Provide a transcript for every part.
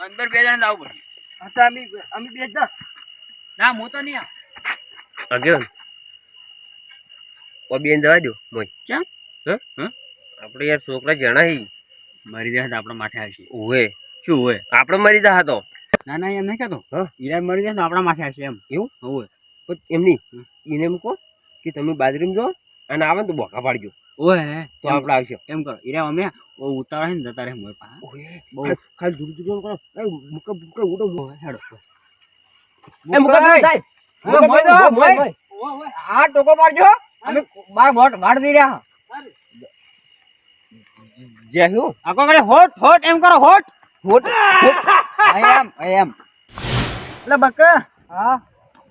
અંદર બે જણ લાવું પડે. અમે બે જ ના હું તો નહીં આગેવાન ઓ બેન જવા દો મોય કેમ આપણે યાર છોકરા જણા મરી જાય તો આપણા માથે આવશે. ઓવે શું હોય? આપણે મરી જા તો ના ના એમ નહીં કહેતો. હીરા મરી જાય તો આપણા માથે આવશે એમ. એવું હોય પણ એમની એને એમ કહો કે તમે બાજરીમાં જો અને આવે ને તો બોકા પાડજો. ઓય તો આપણે આવશે. એમ કરો હીરા અમે ઉતાવળ છે ને જતા રહે મોય પા. બહુ ખાલી દૂર દૂર કરો. મુકા મુકા ઉડો હેડો. એ મુકા ભાઈ મોય આ ટોકો મારજો. અમે બાર વાડ દઈ રહ્યા. જે હું આકો કરે હોટ હોટ એમ કરો હોટ હોટ આઈ એમ એટલે બકા હા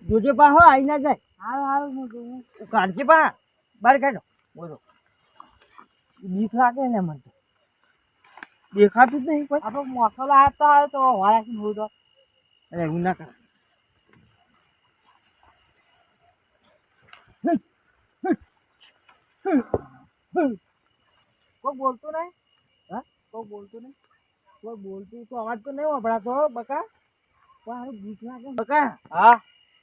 જોજે પા હો આઈ ના જાય. હાલ હાલ હું જોઉં કાઢજે પા બાર કાઢો બોલો. બીક લાગે ને મને દેખાતું જ નહીં કોઈ. આપણે મોસો લાવતા હોય તો વાળા બોલ તો અરે એવું ના કર. કોઈ બોલતો નહીં. હા કોઈ બોલતો નહીં. કોઈ બોલતું તો અવાજ તો નહીં વપરાતો બકા. પણ બીક લાગે બકા. હા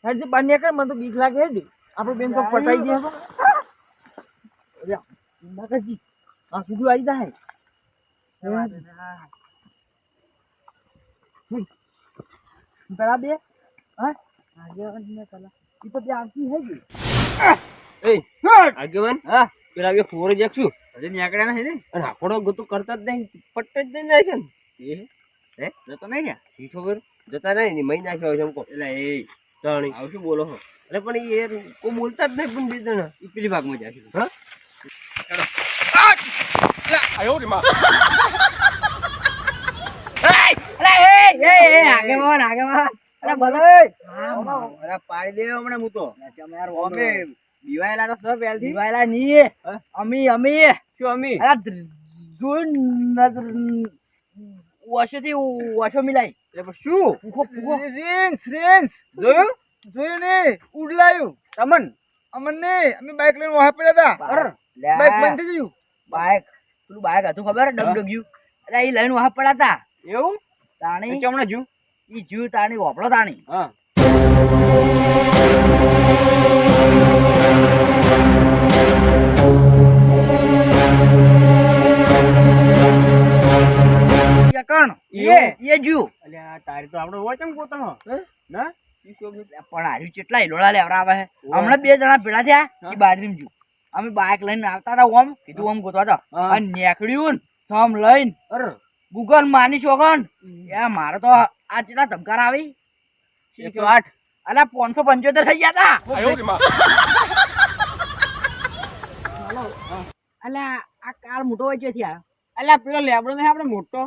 હેડ જે બહાર નીકળ મને તો બીક લાગે હેડ. આપણે બેન તો પટાઈ ગયા બકાજી આ સીધું આવી જાય. પેલા બે હા આગેવાન પેલા એ તો બે આવતી હે ગઈ. એ આગેવાન હા પેલા બે ફોર જશું હજી નીકળ્યા નથી ને અને આપણો ગતું કરતા જ નહીં પટ્ટે જ નહીં જાય છે ને હે જતો નહીં ને શી ખબર જતા નહીં ને મહિના છે એમ કહો એટલે એ જાણી આવું શું બોલો છો? અરે પણ એ કોઈ બોલતા જ નહીં પણ બે જણા એ પેલી ભાગમાં જાય છે. હા આગેવાન આગેવાન અરે ભલે અરે પાડી દે હમણાં હું તો અમે દિવાયેલા તો સર પહેલથી દિવાયેલા નહીં અમી શું અમી અરે જોઈ નજર વર્ષોથી વર્ષો મિલાઈ એટલે શું રેન્સ જોયું જોયું ને ઉડલાયું તમન અમન ને અમે બાઈક લઈને વહા પડ્યા હતા. અરે બાઈક બંધ થઈ ગયું. બાઈક પેલું બાઈક હતું ખબર ડગડગ્યું અરે એ લઈને વહા પડ્યા હતા એવું તાણી હમણાં જુ ઈ જીવ તાણી વાપરો તાણી હા કણ એ જીવ અલ્યા તારી તો આપણો વચન પોતાનો ના પણ હાર્યું કેટલા હિલોડા લેવડાવે છે હમણાં બે જણા ભેળા થયા એ બાજરીમાં જીવ અમે બાઈક લઈને આવતા હતા ઓમ કીધું ઓમ ગોતવા હતા અને નીકળ્યું થમ લઈને અરે ગૂગલ માની છોકન એ મારે તો આ કેટલા ધમકાર આવી 108 અલા 575 થઈ ગયા હતા અલા આ કાર મોટો હોય છે ત્યાં અલ્યા પેલો લેબડો નહીં આપણે મોટો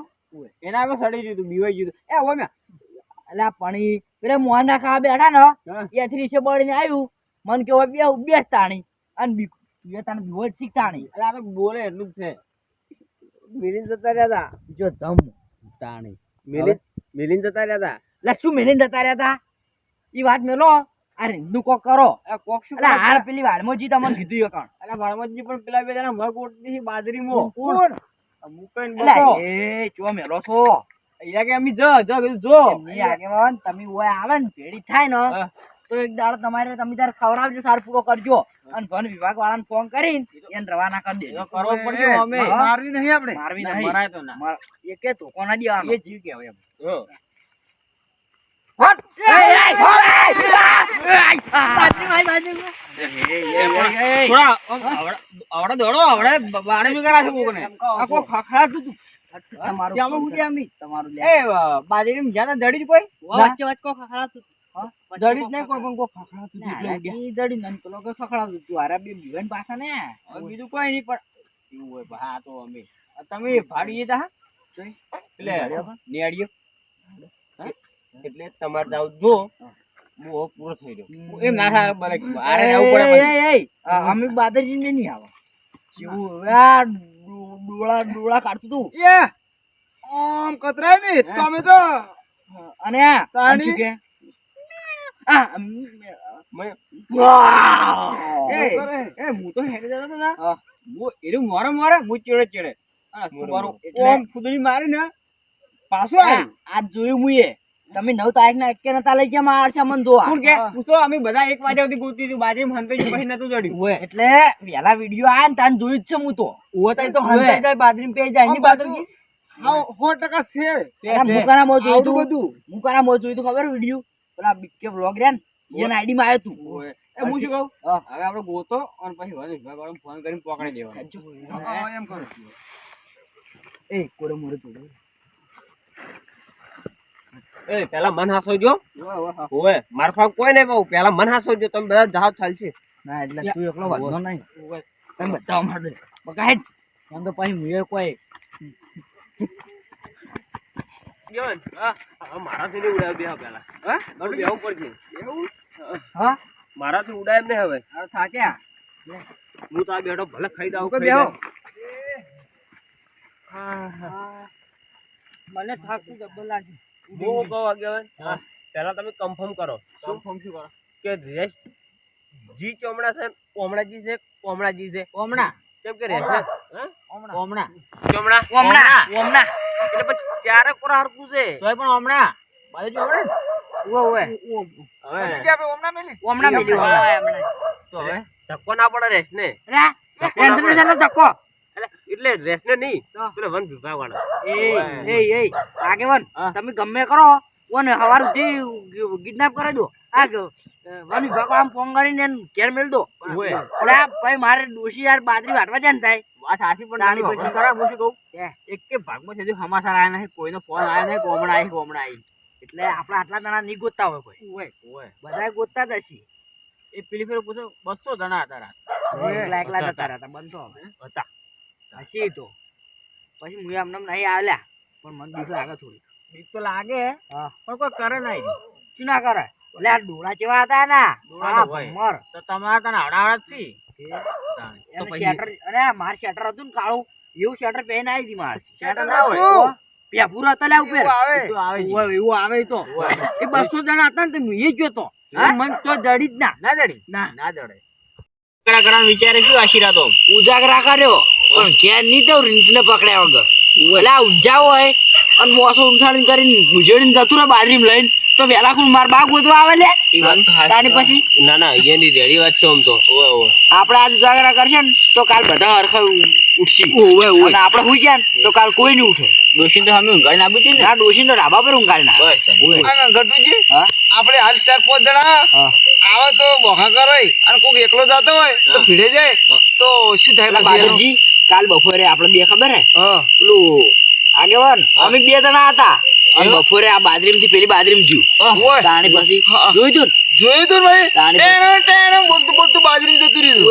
એના આપણે સડી ગયું હતું બીવાઈ ગયું હતું એ ઓમે અલા પણ પેલા મોહન ના ખાવા બેઠા ને એથી નીચે બળીને આવ્યું મન કે બે તાણી અને બે તાણી બીવો શીખ તાણી અલ્યા આ તો બોલે એટલું જ છે મિલિન જતા રહ્યા હતા જો ધમ તાણી મિલિન જતા રહ્યા હતા લે શું મિલિન જતા રહ્યા હતા ઈ વાત મેલો આ રીંદુ કોક કરો કોક શું અલા હાર પેલી વાડમોજી તમને કીધું એ કણ અલ્યા વાળમતજી પણ પેલા બે જણા મગ ઓટની બાજરીમાં કોણ મુકઈને અલા બકો એ ચો મેલો છો અહીંયા કે અમે જો કીધું જો એમની આગેવાન તમે ઓય આવે ને ભેડી થાય ને તો એક દાડો તમારે તમે તાર ખવડાવજો સાર પૂરો કરજો અને વન વિભાગ વાળાને ફોન કરીને એને રવાના કરી દેજો કરવો પડશે અમે મારવી નહીં આપણે. મારવી નહીં મરાય તો ના એ કે તો કોના દેવાનો એ જીવ કહેવાય એમ આવડે દોડો આવડે બારે મી કરા છે કોને આ કો ખખડા તું તમારું જામો હું જામી તમારું લે એ બાજરી જ્યાં દડી જ કોઈ વચ્ચે વચ્ચે કો ખખડા તું દડી જ નહીં કોઈ પણ કો ખખડા તું ઈ દડી નન પેલો કે ખખડા તું આરા બે બીવન પાછા ને બીજું કોઈ નહીં પણ એવું હોય હા તો અમે તમે ભાડીએ તા એટલે નેડિયો એટલે તમારે જાવ જો મો પૂરો થઈ ગયો એમ ના થાય બલે આરે જવું પડે અમે બાદરજી ને નહીં આવે જેવું આ ડોળા કાઢતું તું એ આમ કતરાય ને તમે તો અને આ તાણી? શું કે આ મેં- એ હું તો હેડે જતો હતો ને હું એનું મોરે હું ચેડે ચેડે બરોબર. ઓમ ખુદડી મારી ને પાછો આવ્યો. આજ જોયું મુએ તમે 9 તારીખ ના એકે નતા લઈ ગયા માર છે મન જોવા કોણ કે પૂછો અમે બધા 1 વાગ્યા સુધી ગોતી હતી બાજરી હંતે પછી નતું ચડ્યું ઓય એટલે વેલા વિડિયો આયા ને તાન જોયું જ છે હું તો ઉવો તો હંતે જાય બાજરી પે જાય એની બાજરી હા 100% છે મુકાના મોજ જોયું આવડું તું મુકાના મોજ જોયું તું ખબર વિડિયો પેલા બીકે વ્લોગ રહ્યા ને એના આઈડી માં આવ્યો તું એ હું શું કહું હવે આપણે ગોતો અને પછી વન વિભાગ વાળાને ફોન કરીને પકડી દેવાનો હા એમ કરો એ કોરે મોરે તું એ પેલા મન હાસોજો ઓવે મારફા કોઈ નહીં બહુ પેલા મન હાસોજો તમે બધા જાવ ચાલશે ના એટલે તું એકલો વાંધો નહીં તમે બધા અમાર દે બકા હેડ એમ તો પછી મુએ કોઈ જોન હા મારાથી ઉડાવ દે પેલા હા મારું બેવું પડશે એવું હા મારાથી ઉડાય એમ નહીં હવે હવે થાક્યા હું તો આ બેઠો ભલે ખાઈ દઉં કે બેહો મને થાકતું ડબલ લાગી હું કહું આગેવાન પેલા તમે કન્ફર્મ કરો કન્ફર્મ શું કરો કે રેસ્ટ જી ચોમડા છે કોમડાજી છે કોમડાજી છે ઓમણા કેમ કે રેસ્ટ હા ઓમણા ચોમડા ઓમણા એટલે પછી ચારે કોરા હરકું છે તોય પણ ઓમણા બાજુ જો ઓમણા ઓવે હવે કે આપણે ઓમના મેલી ઓમણા મેલી ઓમણા તો હવે ધક્કો ના પડે રેસ્ટ ને રા ટેન્શન નો ધક્કો એટલે રેસ્ટ ને નહીં પેલા વન વિભાગ વાળા એ આગેવાન તમે ગમે કરો ઓને હવાર સુધી કિડનેપ કરી દો આ વન વિભાગ આમ ફોન કરીને ઘેર મેળ દો એટલે ભાઈ મારે ડોશી યાર બાજરી વાટવા જાય ને થાય વાત સાચી પણ તાણી નાની પછી પછી કરા હું શું કહું એક કે ભાગમાં છે સમાચાર આયા નહીં કોઈનો ફોન આયો નહીં કોમડા આવી એટલે આપડા આટલા જણા નહીં ગોતતા હોય કોઈ બધા ગોતતા જ હશે એ પેલી ફેર પૂછો 200 જણા હતા રાત એકલા એકલા જતા રહેતા બનતો હવે હતા હશે તો પછી હું એમને નહીં આવ્યા પણ મને બીક લાગે થોડી બીક તો લાગે હા પણ કોઈ કરે નહીં શું ના કરે એટલે આ ડોળા જેવા હતા ના ડોળા તો હોય. ભમર તો તમારા તને આવડાવડા જ છી તો એને પછી શેટર અને માર શેટર હતું ને કાળું એવું શેટર પહેરીને આવી હતી માર શેટર ના હોય. તો પેપુર હતા લે ઉપર આવે તો આવે જ. એવું આવે તો એ 200 જણા હતા ને તો હું એ જ જોતો મન તો જડી જ ના ના જડી ના ના જડે કરા કરા વિચારે શું આશીર્વાદ તો ઉજાગરા કર્યો પણ ઘેર નહીં તો રીંટને પકડ્યા વગર એટલે આ ઊંઝા હોય અને મોસો ઉંસાડીને કરીને ગુજડીને જતું રહે બાજરીમાં લઈને તો વેલા ખુણ માર બાગ ગોતવા આવે લે તાની પછી ના ના એની રેડી વાત છે આમ તો ઓવે ઓવે આપણે આજ ઉજાગરા કરશે ને તો કાલ બધા હરખા ઉઠશે અને આપણે હુઈ ગયા ને તો કાલ કોઈ નહીં ઉઠે ડોશીને તો અમે ઊંઘાઈ ના આપી ના ડોશીને તો ડાબા પર ઊંઘાડી ના બસ અને ગટુજી હા આપણે હાલ 4-5 જણા હા આવે તો બોખા કરે અને કોક એકલો જતો હોય તો ભીડે જાય તો શું થાય એટલે પછી એનું? બાદરજી કાલ બપોરે આપણે બે ખબર હે હા પેલું આગેવાન અમે 2 જણા હતા અને બપોરે આ બાજરીમાંથી પેલી બાજરીમાં જ્યું ઓય. તાણી પછી હા. જોયું તું ને? જોયું તું ભાઈ તાણી ટેણું ટેણું બોલતું બોલતું બાજરી જતું રહ્યું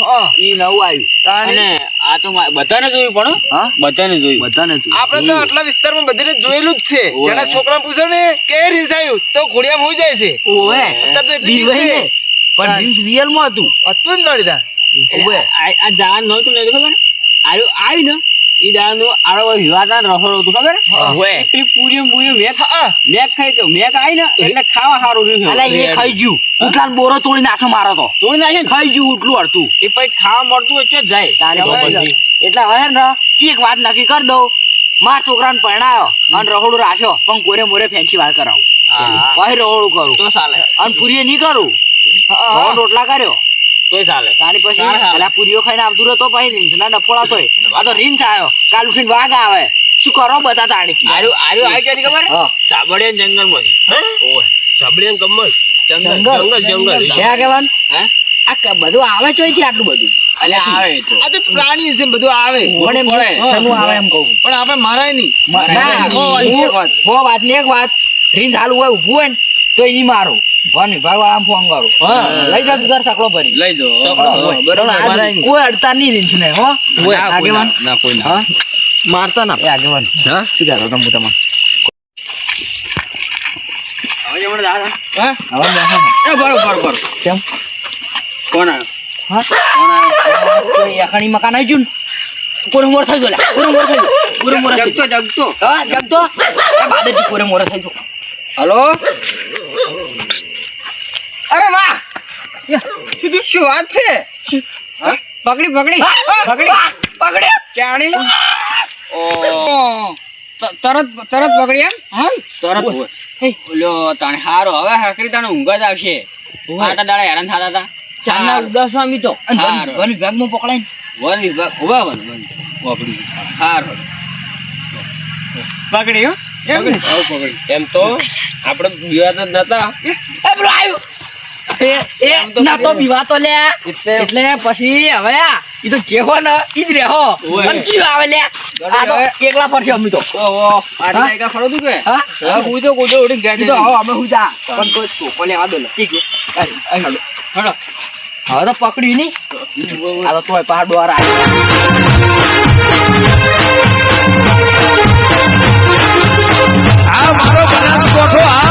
હા ઈ નવું આવ્યું તાણી અને આ તો બધાને જોયું પણ હા બધાને જોયું બધાને જોયું આપણે તો આટલા વિસ્તારમાં બધીને જોયેલું જ છે જેના છોકરા પૂછો ને કે રીસ આવ્યું તો ઘોડિયામાં હોઈ જાય છે ઓવે અત્યારે તો એટલી બીક બીવાઈ છે. ને પણ રીંછ રિયલ માં હતું હતું જ નડી તા ઓવે આ જાણ નહોતું ને ખબર આવ્યું ને ઈ દાવાનું આડો વિવાદા રહોડો હતું ખબર ઓવે. એટલી પૂરી મેક હા મેક ખાઈ તો મેક આવી ને એટલે ખાવા સારું રહ્યું અલા એ ખાઈ જ્યું ઉટલાન બોરો તોડી નાખો મારો તો તોડી નાખે ને ખાઈ જ્યું ઉટલું અડતું એ પછી ખાવા મળતું હોય તો જ જાય તારે હવે પછી એટલે હવે ને એક વાત નક્કી કરી દઉં માર છોકરાને પરણાયો અને રહોડું રાખ્યો પણ કોરે મોરે ફેન્સી વાત કરાવું પછી રહોડું કરું તો ચાલે અને પૂરીએ નહીં કરું રહોડ રોટલા કર્યો તોય ચાલે તાણી પછી ચાલે, ચાલે. પેલા પૂરીઓ ખાઈને આવતું રહ્યો તો પછી રીંછના ડફોળા તોય આ તો રીંછ આવ્યો કાલ ઉઠીને વાઘ આવે શું કરો બધા તાણી આર્યું આવી ક્યાંથી ખબર હા. સાબડિયા જંગલ માંથી ઓવે સાંભળીએ ગમત જંગલ. જંગલ હે આગેવાન હે આ બધું આવે ચોયથી આટલું બધું એટલે આવે તો આ તો પ્રાણી છે બધું આવે પણ એમ પડે. શેનું આવે એમ કહું પણ આપણે મારાય નહીં ના, હો, એક વાત. હો વાત ને એક વાત રીંછ હાલું હોય ઊભું હોય ને તો એની મારું વન વિભાગ વાળા ફોન કરું લઈ જા તું તાર સકલો ભરી લઈ જો પણ આજ કોઈ અડતા નહીં રીંછ ને હો આગેવાન ના કોઈ હા મારતા ના એ આગેવાન હા શું કહેતો તમે તમારે હવે જમણે દાદા હવે બેસો ને. એ બરોબર કેમ કોણ આવ્યો હા કોઈ એકાણી મકાન આવી ગયું ને કોરે મોર થઈ ગયો લે કોરે મોર થઈ ગયો કોરે મોર થઈ ગયો જગતો હા જગતો એ બાદરજી કોરે મોર થઈ ગયો હલો અરે વાહ શું વાત છે પકડી પકડી પકડી પકડ્યા ચાણી તરત તરત પકડી એમ તરત હોય. ઓલો તાણે હારો હવે હાકરી તાણે ઊંઘ જ આવશે આટા દાડા હેરાન થતા હતા ચાંદના ઉદાસ આમી તો હારું. વન વિભાગમાં પકડાય વન વિભાગ ઉભા વન વાપરી હારો પકડી હો એમ તો આપણે વિવાદ જ નતા ના તો બીવાતો લે એટલે પછી હવે ઈ તો જે હો ને ઈ જ રહો ઓય. પંચી આવે લે આ તો એકલા પરથી અમી તો ઓહો આજે હા? લાયકા ફરો તું કે હા હા હું તો કોજો ઉડીને ગયા ઈ તો હવે અમે હું જા પણ કોઈ ટોપો લેવા દો ને ઠીક છે હેડો હવે તો પકડ્યું નહીં આ તો તોય પહાડ દ્વારા આ મારો બનાસકોઠો આ